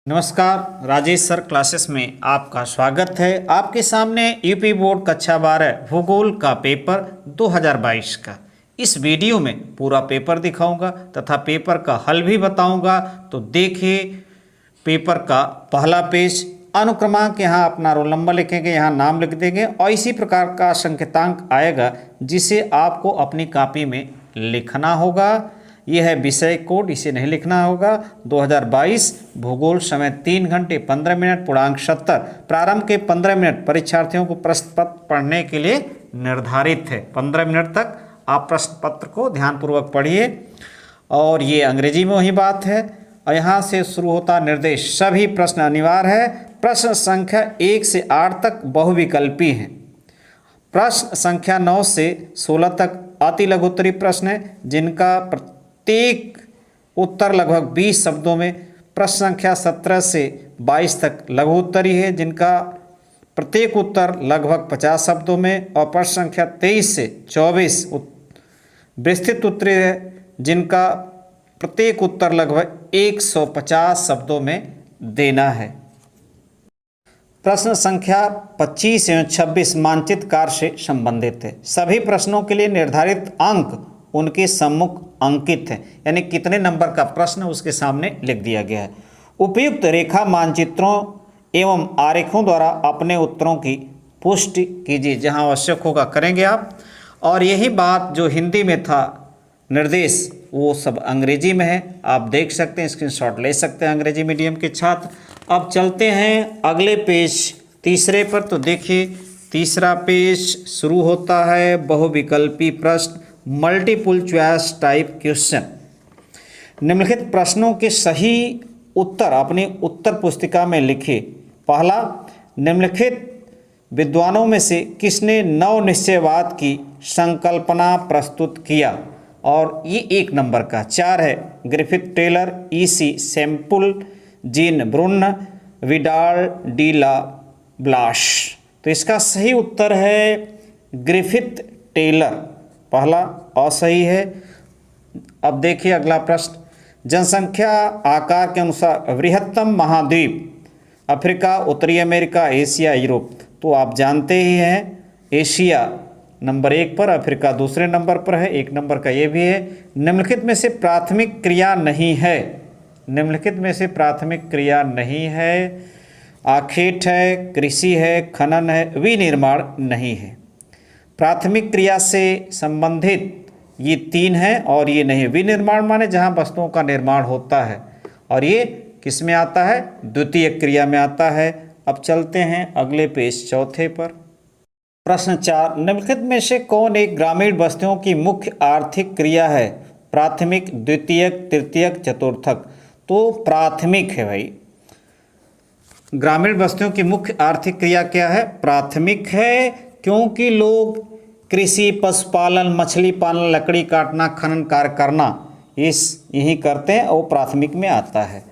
नमस्कार, Rajesh sir classes में आपका स्वागत है। आपके सामने यूपी बोर्ड कक्षा 12 भूगोल का पेपर 2022 का इस वीडियो में पूरा पेपर दिखाऊंगा तथा पेपर का हल भी बताऊंगा। तो देखिए, पेपर का पहला पेज, अनुक्रमांक यहाँ अपना रोल नंबर लिखेंगे, यहाँ नाम लिख देंगे और इसी प्रकार का संकेतांक आएगा जिसे आपको अपनी कॉपी में लिखना होगा। यह है विषय कोड, इसे नहीं लिखना होगा। 2022 भूगोल, समय 3 घंटे 15 मिनट, पूर्णांक 70। प्रारंभ के 15 मिनट परीक्षार्थियों को प्रश्न पत्र पढ़ने के लिए निर्धारित है। 15 मिनट तक आप प्रश्न पत्र को ध्यानपूर्वक पढ़िए। और ये अंग्रेजी में वही बात है। और यहाँ से शुरू होता निर्देश, सभी प्रश्न अनिवार्य है। प्रश्न संख्या 1 से 8 तक बहुविकल्पी हैं। प्रश्न संख्या 9 से 16 तक अति लघुत्तरी प्रश्न है जिनका प्रत्येक उत्तर लगभग 20 शब्दों में। प्रश्न संख्या 17 से 22 तक लघु उत्तरी है जिनका प्रत्येक उत्तर लगभग 50 शब्दों में। और प्रश्न संख्या 23 से 24 विस्तृत उत्तरी है जिनका प्रत्येक उत्तर लगभग 150 शब्दों में देना है। प्रश्न संख्या 25 एवं 26 मानचित्र कार्य से संबंधित है। सभी प्रश्नों के लिए निर्धारित अंक उनके सम्मुख अंकित है, यानी कितने नंबर का प्रश्न उसके सामने लिख दिया गया है। उपयुक्त रेखा मानचित्रों एवं आरेखों द्वारा अपने उत्तरों की पुष्टि कीजिए। जहां आवश्यक होगा करेंगे आप। और यही बात जो हिंदी में था निर्देश, वो सब अंग्रेजी में है। आप देख सकते हैं, स्क्रीनशॉट ले सकते हैं अंग्रेजी मीडियम के छात्र। अब चलते हैं अगले पेज तीसरे पर। तो देखिए, तीसरा पेज शुरू होता है बहुविकल्पी प्रश्न, मल्टीपल चॉइस टाइप क्वेश्चन। निम्नलिखित प्रश्नों के सही उत्तर अपनी उत्तर पुस्तिका में लिखिए। पहला, निम्नलिखित विद्वानों में से किसने नवनिश्चयवाद की संकल्पना प्रस्तुत किया? और ये 1 नंबर का 4 है। Griffith Taylor, E C Semple, Jean Brunhes, Vidal de la Blache. तो इसका सही उत्तर है ग्रिफिथ टेलर। पहला असही है। अब देखिए अगला प्रश्न, जनसंख्या आकार के अनुसार बृहत्तम महाद्वीप अफ्रीका, उत्तरी अमेरिका, एशिया, यूरोप। तो आप जानते ही हैं, एशिया नंबर 1 पर, अफ्रीका दूसरे नंबर पर है। 1 नंबर का ये भी है। निम्नलिखित में से प्राथमिक क्रिया नहीं है। निम्नलिखित में से प्राथमिक क्रिया नहीं है। आखेट है, कृषि है, खनन है, विनिर्माण नहीं है। प्राथमिक क्रिया से संबंधित ये 3 हैं और ये नहीं। विनिर्माण माने जहाँ वस्तुओं का निर्माण होता है, और ये किस में आता है? द्वितीय क्रिया में आता है। अब चलते हैं अगले पेज चौथे पर। प्रश्न 4, निम्नलिखित में से कौन एक ग्रामीण बस्तियों की मुख्य आर्थिक क्रिया है? प्राथमिक, द्वितीयक, तृतीयक, चतुर्थक। तो प्राथमिक है भाई। ग्रामीण बस्तियों की मुख्य आर्थिक क्रिया क्या है? प्राथमिक है, क्योंकि लोग कृषि, पशुपालन, मछली पालन, लकड़ी काटना, खनन कार्य करना यही करते हैं और प्राथमिक में आता है।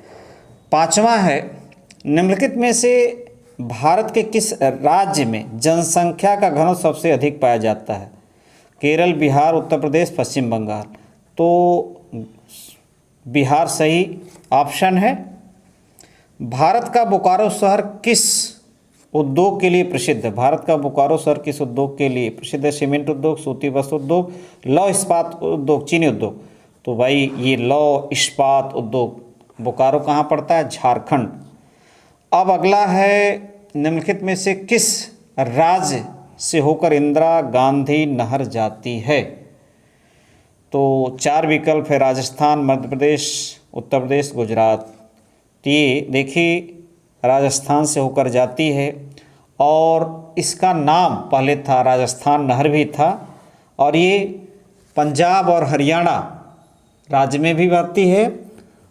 5वां है, निम्नलिखित में से भारत के किस राज्य में जनसंख्या का घनत्व सबसे अधिक पाया जाता है? केरल, बिहार, उत्तर प्रदेश, पश्चिम बंगाल। तो बिहार सही ऑप्शन है। भारत का बोकारो शहर किस उद्योग के लिए प्रसिद्ध है? भारत का बोकारो शहर किस उद्योग के लिए प्रसिद्ध है? सीमेंट उद्योग, सूती वस्त्र उद्योग, लौह इस्पात उद्योग, चीनी उद्योग। तो भाई ये लौह इस्पात उद्योग। बोकारो कहाँ पड़ता है? झारखंड। अब अगला है, निम्नलिखित में से किस राज्य से होकर इंदिरा गांधी नहर जाती है? तो 4 विकल्प है, राजस्थान, मध्य प्रदेश, उत्तर प्रदेश, गुजरात। तो ये देखिए राजस्थान से होकर जाती है और इसका नाम पहले था राजस्थान नहर भी था, और ये पंजाब और हरियाणा राज्य में भी बहती है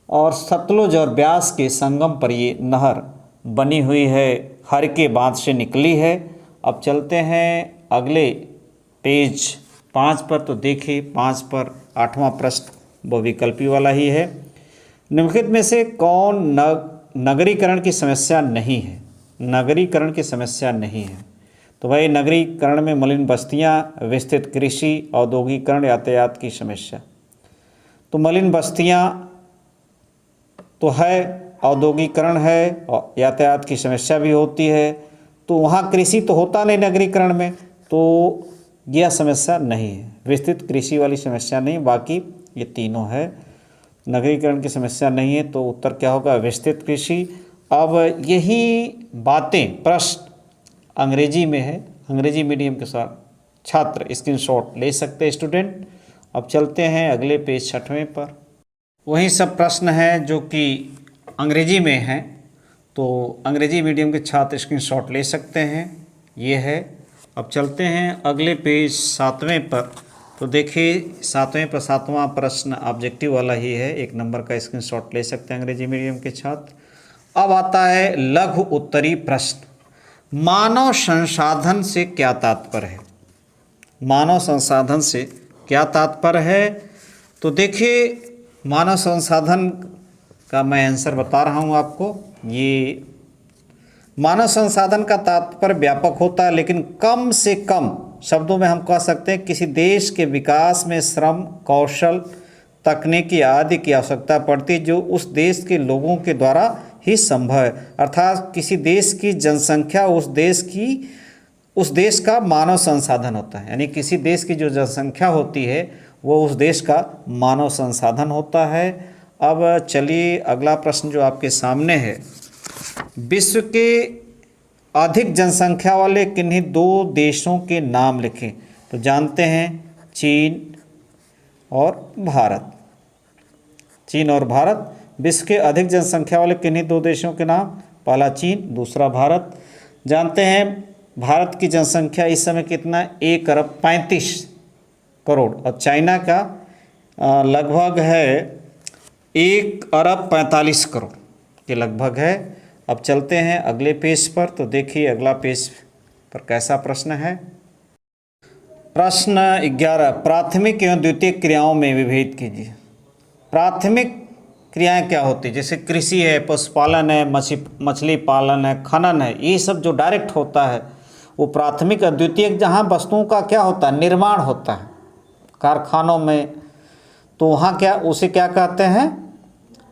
और सतलुज और ब्यास के संगम पर ये नहर बनी हुई है, हर के बांध से निकली है। अब चलते हैं अगले पेज 5 पर। तो देखिए 5 पर 8वां प्रश्न बहुविकल्पी वाला ही है। निम्नलिखित में से कौन नगरीकरण की समस्या नहीं है? नगरीकरण की समस्या नहीं है। तो भाई नगरीकरण में मलिन बस्तियां, विस्तृत कृषि, औद्योगिकरण, यातायात की समस्या। तो मलिन बस्तियां तो है औद्योगिकरण है और यातायात की समस्या भी होती है, तो वहाँ कृषि तो होता नहीं नगरीकरण में, तो यह समस्या नहीं है, विस्तृत कृषि वाली समस्या नहीं, बाकी ये तीनों है। नगरीकरण की समस्या नहीं है, तो उत्तर क्या होगा, विस्तृत कृषि। अब यही बातें प्रश्न अंग्रेजी में है, अंग्रेजी मीडियम के साथ छात्र स्क्रीनशॉट ले सकते हैं स्टूडेंट। अब चलते हैं अगले पेज 6वें पर। वही सब प्रश्न हैं जो कि अंग्रेजी में हैं, तो अंग्रेजी मीडियम के छात्र स्क्रीनशॉट ले सकते हैं, ये है। अब चलते हैं अगले पेज 7वें पर। तो देखिए 7वें पर 7वां प्रश्न ऑब्जेक्टिव वाला ही है, 1 नंबर का स्क्रीनशॉट ले सकते हैं अंग्रेजी मीडियम के छात्र। अब आता है लघु उत्तरी प्रश्न, मानव संसाधन से क्या तात्पर्य है। मानव संसाधन से क्या तात्पर्य है, तो देखिए मानव संसाधन का मैं आंसर बता रहा हूँ आपको। ये मानव संसाधन का तात्पर्य व्यापक होता है, लेकिन कम से कम शब्दों में हम कह सकते हैं किसी देश के विकास में श्रम, कौशल, तकनीकी आदि की आवश्यकता पड़ती है, जो उस देश के लोगों के द्वारा ही संभव है। अर्थात किसी देश की जनसंख्या उस देश का मानव संसाधन होता है, यानी किसी देश की जो जनसंख्या होती है वो उस देश का मानव संसाधन होता है। अब चलिए अगला प्रश्न जो आपके सामने है, विश्व के अधिक जनसंख्या वाले किन्हीं 2 देशों के नाम लिखें। तो जानते हैं चीन और भारत। चीन और भारत, विश्व के अधिक जनसंख्या वाले किन्हीं 2 देशों के नाम, पहला चीन, दूसरा भारत। जानते हैं भारत की जनसंख्या इस समय कितना, 1 अरब 35 करोड़, और चाइना का लगभग है 1 अरब 45 करोड़ के लगभग है। अब चलते हैं अगले पेज पर। तो देखिए अगला पेज पर कैसा प्रश्न है। प्रश्न 11, प्राथमिक एवं द्वितीयक क्रियाओं में विभेद कीजिए। प्राथमिक क्रियाएं क्या होती है, जैसे कृषि है, पशुपालन है, मछली पालन है, खनन है, ये सब जो डायरेक्ट होता है वो प्राथमिक। और द्वितीयक जहाँ वस्तुओं का क्या होता है, निर्माण होता है कारखानों में, तो वहाँ क्या, उसे क्या कहते हैं,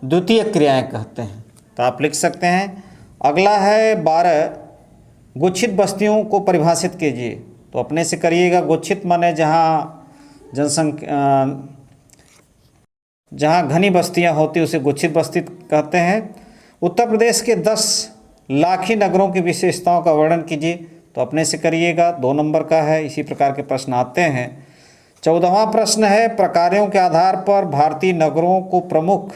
द्वितीयक क्रियाएं कहते हैं। तो आप लिख सकते हैं। अगला है 12, गुच्छित बस्तियों को परिभाषित कीजिए। तो अपने से करिएगा। गुच्छित माने जहाँ घनी बस्तियाँ होती उसे गुच्छित बस्ती कहते हैं। उत्तर प्रदेश के 10 लाखी नगरों की विशेषताओं का वर्णन कीजिए। तो अपने से करिएगा, 2 नंबर का है। इसी प्रकार के प्रश्न आते हैं। 14वां प्रश्न है, प्रकारों के आधार पर भारतीय नगरों को प्रमुख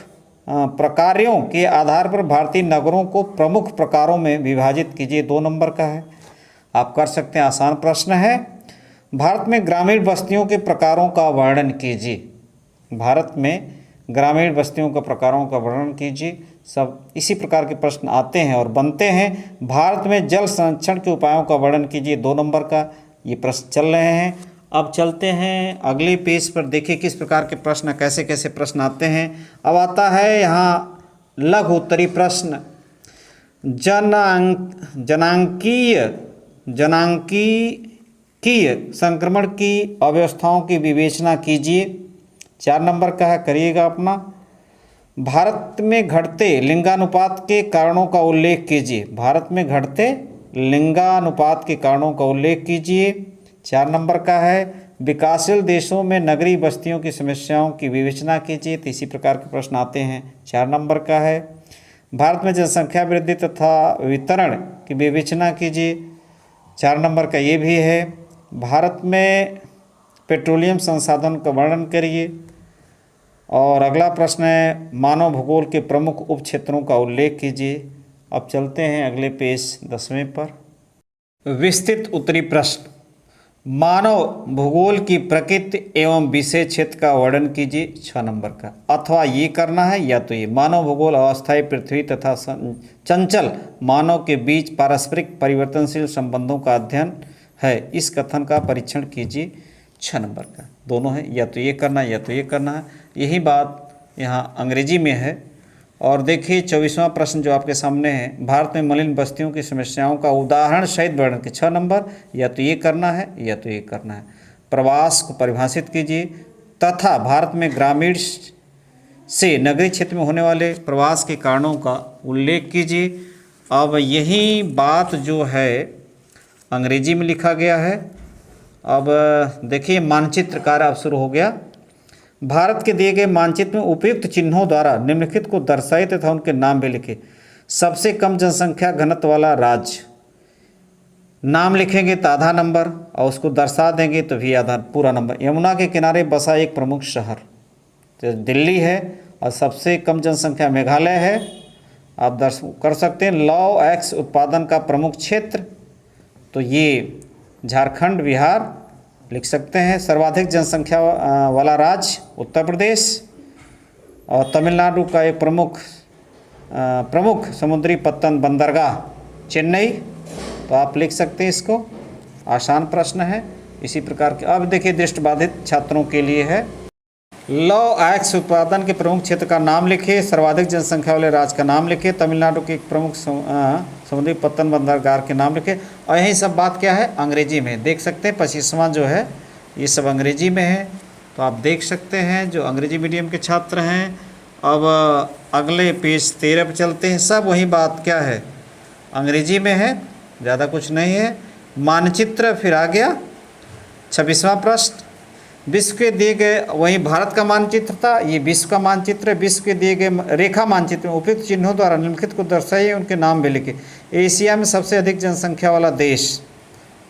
प्रकारों में विभाजित कीजिए। 2 नंबर का है, आप कर सकते हैं, आसान प्रश्न है। भारत में ग्रामीण बस्तियों के प्रकारों का वर्णन कीजिए। भारत में ग्रामीण बस्तियों के प्रकारों का वर्णन कीजिए। सब इसी प्रकार के प्रश्न आते हैं और बनते हैं। भारत में जल संरक्षण के उपायों का वर्णन कीजिए। 2 नंबर का ये प्रश्न चल रहे हैं। अब चलते हैं अगले पेज पर, देखिए किस प्रकार के प्रश्न, कैसे कैसे प्रश्न आते हैं। अब आता है यहाँ लघु उत्तरी प्रश्न, जनांकीय संक्रमण की अवस्थाओं की विवेचना कीजिए। 4 नंबर का है, करिएगा अपना। भारत में घटते लिंगानुपात के कारणों का उल्लेख कीजिए। भारत में घटते लिंगानुपात के कारणों का उल्लेख कीजिए। 4 नंबर का है, विकासशील देशों में नगरीय बस्तियों की समस्याओं की विवेचना कीजिए। तो इसी प्रकार के प्रश्न आते हैं। 4 नंबर का है, भारत में जनसंख्या वृद्धि तथा वितरण की विवेचना कीजिए। 4 नंबर का ये भी है। भारत में पेट्रोलियम संसाधन का वर्णन करिए। और अगला प्रश्न है, मानव भूगोल के प्रमुख उप क्षेत्रों का उल्लेख कीजिए। अब चलते हैं अगले पेज 10वें पर। विस्तृत उत्तरी प्रश्न, मानव भूगोल की प्रकृति एवं विषय क्षेत्र का वर्णन कीजिए। 6 नंबर का, अथवा ये करना है या तो ये, मानव भूगोल अस्थायी पृथ्वी तथा चंचल मानव के बीच पारस्परिक परिवर्तनशील संबंधों का अध्ययन है। इस कथन का परीक्षण कीजिए। 6 नंबर का, दोनों है, या तो ये करना है या तो ये करना है। यही बात यहाँ अंग्रेजी में है। और देखिए 24वां प्रश्न जो आपके सामने है, भारत में मलिन बस्तियों की समस्याओं का उदाहरण सहित वर्णन के। 6 नंबर, या तो ये करना है या तो ये करना है। प्रवास को परिभाषित कीजिए तथा भारत में ग्रामीण से नगरीय क्षेत्र में होने वाले प्रवास के कारणों का उल्लेख कीजिए। अब यही बात जो है अंग्रेजी में लिखा गया है। अब देखिए मानचित्र कार्य अब शुरू हो गया। भारत के दिए गए मानचित्र में उपयुक्त चिन्हों द्वारा निम्नलिखित को दर्शाए तथा उनके नाम भी लिखे। सबसे कम जनसंख्या घनत्व वाला राज्य, नाम लिखेंगे तो आधा नंबर और उसको दर्शा देंगे तो भी आधा पूरा नंबर। यमुना के किनारे बसा एक प्रमुख शहर तो दिल्ली है और सबसे कम जनसंख्या मेघालय है। आप दर्श कर सकते हैं। लौह एक्स उत्पादन का प्रमुख क्षेत्र तो ये झारखंड बिहार लिख सकते हैं। सर्वाधिक जनसंख्या वाला राज्य उत्तर प्रदेश और तमिलनाडु का एक प्रमुख समुद्री पत्तन बंदरगाह चेन्नई, तो आप लिख सकते हैं इसको। आसान प्रश्न है इसी प्रकार के। अब देखिए दृष्टिबाधित छात्रों के लिए है। लौह एक्स उत्पादन के प्रमुख क्षेत्र का नाम लिखे, सर्वाधिक जनसंख्या वाले राज्य का नाम लिखे, तमिलनाडु के एक प्रमुख समुद्री पत्तन बंदरगाह के नाम लिखे। और यही सब बात क्या है अंग्रेजी में देख सकते हैं। 25वां जो है ये सब अंग्रेजी में है, तो आप देख सकते हैं जो अंग्रेजी मीडियम के छात्र हैं। अब अगले पेज 13 पर चलते हैं। सब वही बात क्या है अंग्रेजी में है, ज़्यादा कुछ नहीं है। मानचित्र फिर आ गया 26वां प्रश्न। विश्व के दिए गए, वही भारत का मानचित्र था, ये विश्व का मानचित्र है। विश्व के दिए गए रेखा मानचित्र में उपयुक्त चिन्हों द्वारा निम्नलिखित को दर्शाइए, उनके नाम भी लिखे। एशिया में सबसे अधिक जनसंख्या वाला देश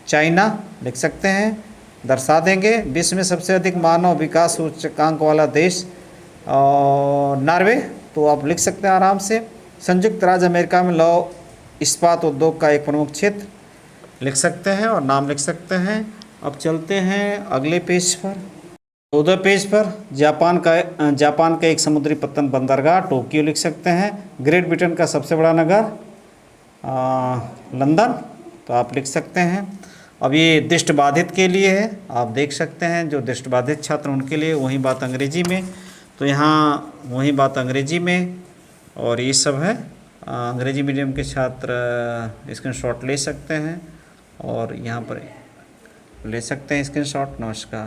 चाइना लिख सकते हैं, दर्शा देंगे। विश्व में सबसे अधिक मानव विकास सूचकांक वाला देश और नॉर्वे, तो आप लिख सकते हैं आराम से। संयुक्त राज्य अमेरिका में लौह इस्पात उद्योग का एक प्रमुख क्षेत्र लिख सकते हैं और नाम लिख सकते हैं। अब चलते हैं अगले पेज पर। 14 पेज पर जापान का एक समुद्री पत्तन बंदरगाह टोक्यो लिख सकते हैं। ग्रेट ब्रिटेन का सबसे बड़ा नगर लंदन, तो आप लिख सकते हैं। अब ये दृष्टिबाधित के लिए है, आप देख सकते हैं जो दृष्टिबाधित छात्र उनके लिए वही बात अंग्रेजी में, तो यहाँ वही बात अंग्रेजी में और ये सब है। अंग्रेजी मीडियम के छात्र स्क्रीनशॉट ले सकते हैं और यहाँ पर ले सकते हैं स्क्रीनशॉट। नमस्कार।